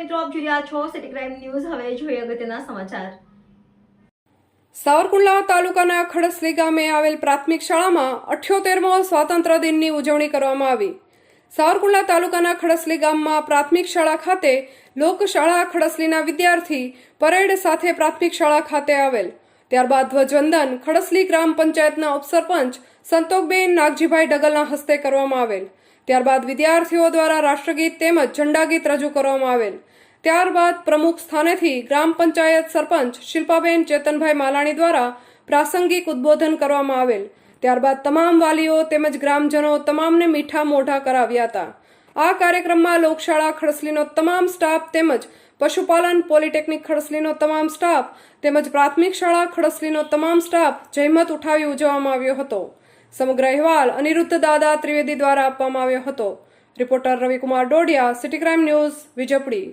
મિત્રો, આપ જોઈ રહ્યા છો સિટી ક્રાઇમ ન્યૂઝ. હવે જોઈએ અગત્યના સમાચાર. સાવરકુંડલા તાલુકાના ખડસલી ગામે આવેલ પ્રાથમિક શાળામાં 78મો સ્વાતંત્ર્ય દિનની ઉજવણી કરવામાં આવી. સાવરકુંડલા તાલુકાના ખડસલી ગામમાં પ્રાથમિક શાળા ખાતે લોકશાળા ખડસલીના વિદ્યાર્થી પરેડ સાથે પ્રાથમિક શાળા ખાતે આવેલ. ત્યારબાદ ધ્વજવંદન ખડસલી ગ્રામ પંચાયતના ઉપસરપંચ સંતોકબેન નાગજીભાઈ ડગલના હસ્તે કરવામાં આવેલ. ત્યારબાદ વિદ્યાર્થીઓ દ્વારા રાષ્ટ્રગીત તેમજ ઝંડાગીત રજૂ કરવામાં આવેલ. ત્યારબાદ પ્રમુખ સ્થાનેથી ગ્રામ પંચાયત સરપંચ શિલ્પાબેન ચેતનભાઈ માલાણી દ્વારા પ્રાસંગિક ઉદ્બોધન કરવામાં આવેલ. ત્યારબાદ તમામ વાલીઓ તેમજ ગ્રામજનો તમામને મીઠા મોઢા કરાવ્યા હતા. આ કાર્યક્રમમાં લોકશાળા ખડસલીનો તમામ સ્ટાફ તેમજ પશુપાલન પોલિટેકનિક ખડસલીનો તમામ સ્ટાફ તેમજ પ્રાથમિક શાળા ખડસલીનો તમામ સ્ટાફ જહેમત ઉઠાવી ઉજવવામાં આવ્યો હતો. સમગ્ર અહેવાલ અનિરુદ્ધ દાદા ત્રિવેદી દ્વારા આપવામાં આવ્યો હતો. Reporter Ravikumar Dodiya, city crime news, Vijaypuri.